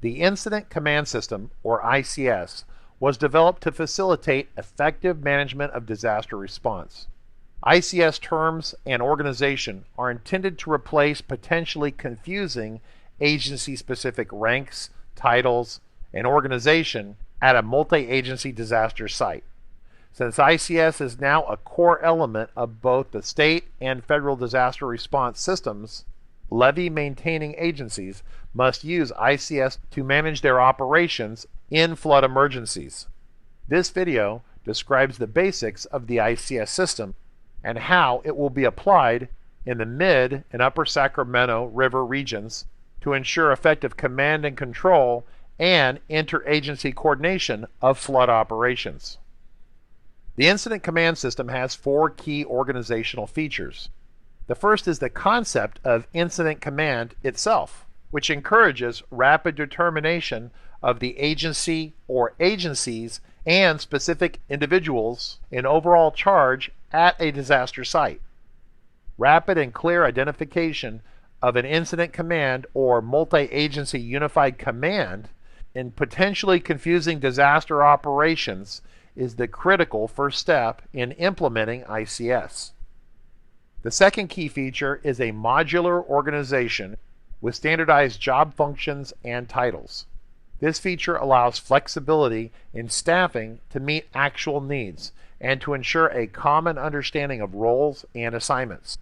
The Incident Command System, or ICS, was developed to facilitate effective management of disaster response. ICS terms and organization are intended to replace potentially confusing agency-specific ranks, titles, and organization at a multi-agency disaster site. Since ICS is now a core element of both the state and federal disaster response systems, levee-maintaining agencies must use ICS to manage their operations in flood emergencies. This video describes the basics of the ICS system and how it will be applied in the Mid and Upper Sacramento River regions to ensure effective command and control and interagency coordination of flood operations. The Incident Command System has 4 key organizational features. The first is the concept of incident command itself, which encourages rapid determination of the agency or agencies and specific individuals in overall charge at a disaster site. Rapid and clear identification of an incident command or multi-agency unified command in potentially confusing disaster operations is the critical first step in implementing ICS. The second key feature is a modular organization with standardized job functions and titles. This feature allows flexibility in staffing to meet actual needs and to ensure a common understanding of roles and assignments.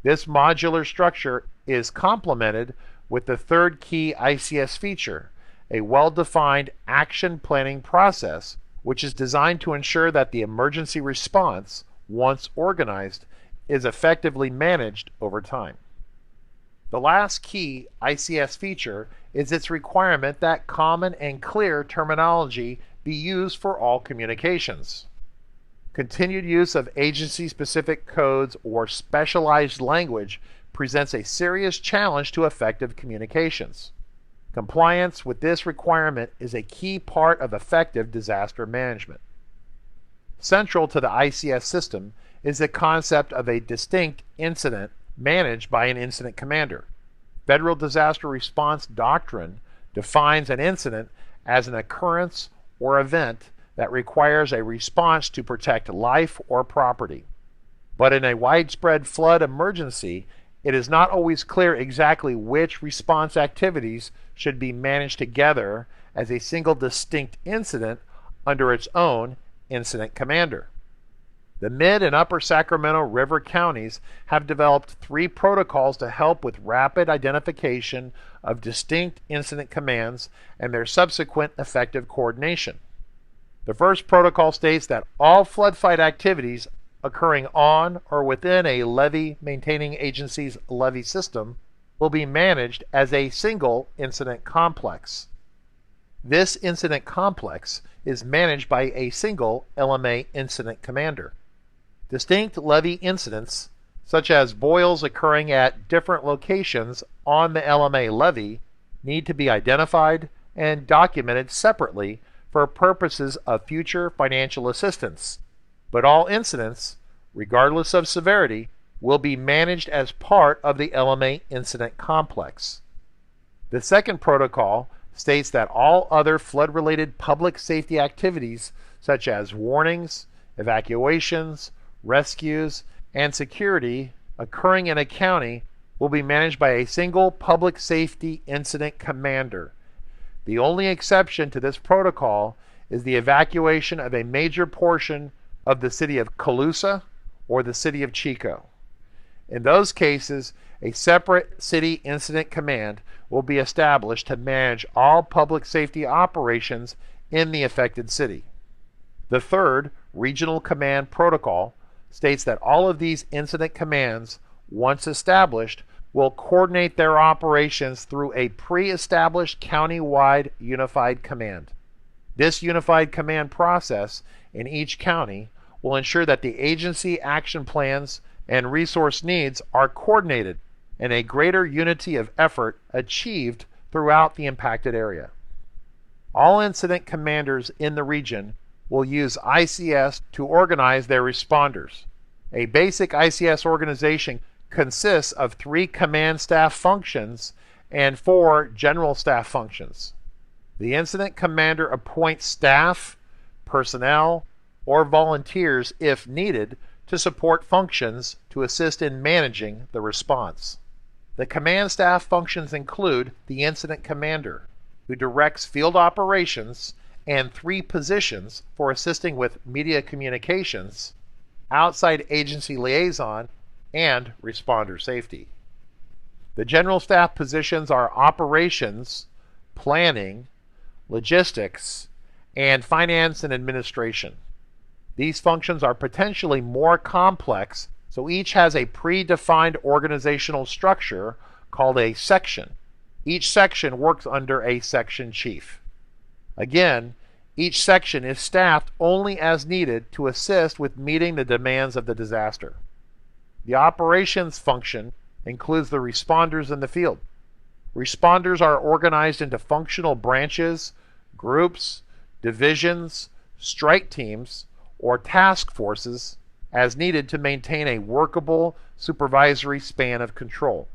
This modular structure is complemented with the third key ICS feature, a well-defined action planning process, which is designed to ensure that the emergency response, once organized, is effectively managed over time. The last key ICS feature is its requirement that common and clear terminology be used for all communications. Continued use of agency-specific codes or specialized language presents a serious challenge to effective communications. Compliance with this requirement is a key part of effective disaster management. Central to the ICS system is the concept of a distinct incident managed by an incident commander. Federal disaster response doctrine defines an incident as an occurrence or event that requires a response to protect life or property. But in a widespread flood emergency, it is not always clear exactly which response activities should be managed together as a single distinct incident under its own incident commander. The Mid and Upper Sacramento River counties have developed 3 protocols to help with rapid identification of distinct incident commands and their subsequent effective coordination. The first protocol states that all flood fight activities occurring on or within a levee maintaining agency's levee system will be managed as a single incident complex. This incident complex is managed by a single LMA incident commander. Distinct levee incidents, such as boils occurring at different locations on the LMA levee, need to be identified and documented separately for purposes of future financial assistance. But all incidents, regardless of severity, will be managed as part of the LMA incident complex. The second protocol states that all other flood-related public safety activities, such as warnings, evacuations, rescues, and security occurring in a county will be managed by a single public safety incident commander. The only exception to this protocol is the evacuation of a major portion of the city of Colusa or the city of Chico. In those cases, a separate city incident command will be established to manage all public safety operations in the affected city. The third, Regional Command Protocol, states that all of these incident commands, once established, will coordinate their operations through a pre-established county-wide unified command. This unified command process in each county will ensure that the agency action plans and resource needs are coordinated and a greater unity of effort achieved throughout the impacted area. All incident commanders in the region will use ICS to organize their responders. A basic ICS organization consists of 3 command staff functions and 4 general staff functions. The incident commander appoints staff, personnel, or volunteers if needed to support functions to assist in managing the response. The command staff functions include the incident commander, who directs field operations, and 3 positions for assisting with media communications, outside agency liaison, and responder safety. The general staff positions are operations, planning, logistics, and finance and administration. These functions are potentially more complex, so each has a predefined organizational structure called a section. Each section works under a section chief. Again, each section is staffed only as needed to assist with meeting the demands of the disaster. The operations function includes the responders in the field. Responders are organized into functional branches, groups, divisions, strike teams, or task forces as needed to maintain a workable supervisory span of control.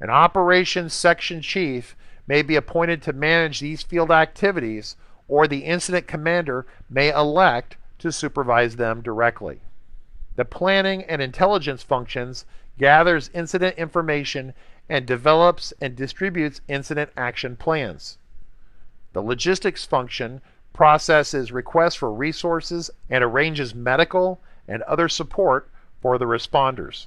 An operations section chief may be appointed to manage these field activities, or the incident commander may elect to supervise them directly. The planning and intelligence functions gathers incident information and develops and distributes incident action plans. The logistics function processes requests for resources and arranges medical and other support for the responders.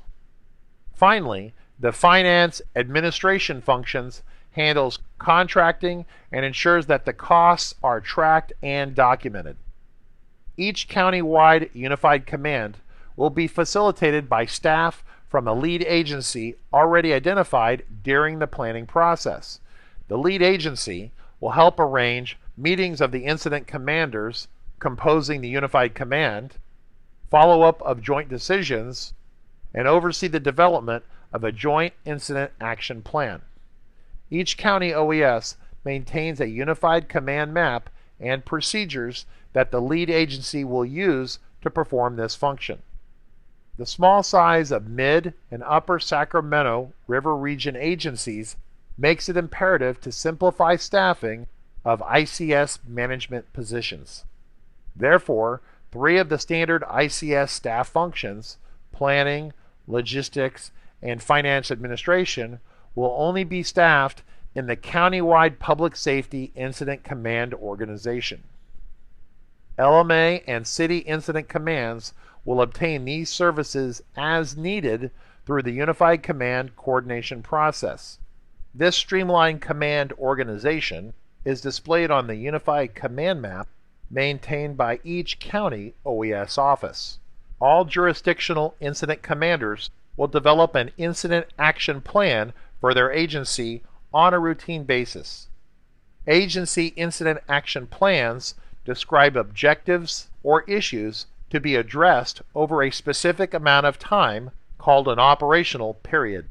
Finally, the finance administration functions handles contracting and ensures that the costs are tracked and documented. Each county-wide unified command will be facilitated by staff from a lead agency already identified during the planning process. The lead agency will help arrange meetings of the incident commanders composing the unified command, follow-up of joint decisions, and oversee the development of a joint incident action plan. Each county OES maintains a unified command map and procedures that the lead agency will use to perform this function. The small size of mid and upper Sacramento River region agencies makes it imperative to simplify staffing of ICS management positions. Therefore, 3 of the standard ICS staff functions, planning, logistics, and finance administration, will only be staffed in the countywide Public Safety Incident Command organization. LMA and city incident commands will obtain these services as needed through the Unified Command Coordination process. This streamlined command organization is displayed on the Unified Command Map maintained by each county OES office. All jurisdictional incident commanders will develop an incident action plan for their agency on a routine basis. Agency incident action plans describe objectives or issues to be addressed over a specific amount of time called an operational period.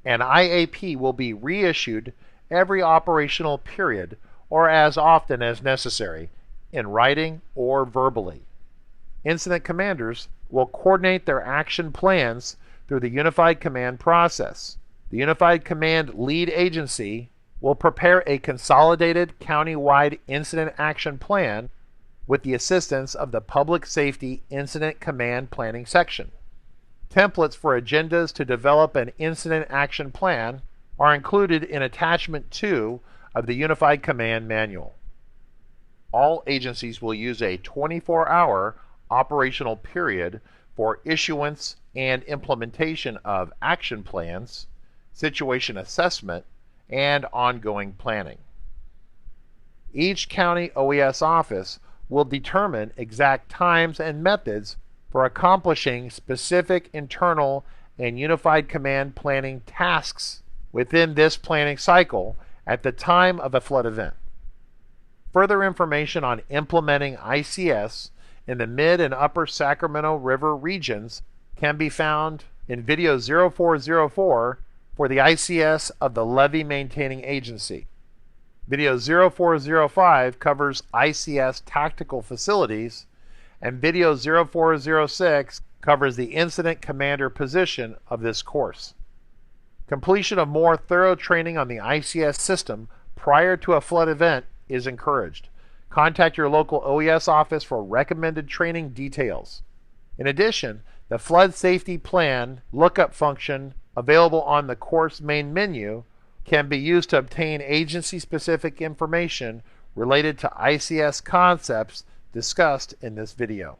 An IAP will be reissued every operational period or as often as necessary, in writing or verbally. Incident commanders will coordinate their action plans through the Unified Command process. The Unified Command lead agency will prepare a consolidated county-wide incident action plan with the assistance of the Public Safety Incident Command Planning section. Templates for agendas to develop an incident action plan are included in Attachment 2 of the Unified Command Manual. All agencies will use a 24-hour operational period for issuance and implementation of action plans, situation assessment, and ongoing planning. Each county OES office will determine exact times and methods for accomplishing specific internal and unified command planning tasks within this planning cycle at the time of a flood event. Further information on implementing ICS in the mid and upper Sacramento River regions can be found in video 0404 for the ICS of the Levee Maintaining Agency. Video 0405 covers ICS tactical facilities, and video 0406 covers the incident commander position of this course. Completion of more thorough training on the ICS system prior to a flood event is encouraged. Contact your local OES office for recommended training details. In addition, the Flood Safety Plan lookup function available on the course main menu can be used to obtain agency-specific information related to ICS concepts discussed in this video.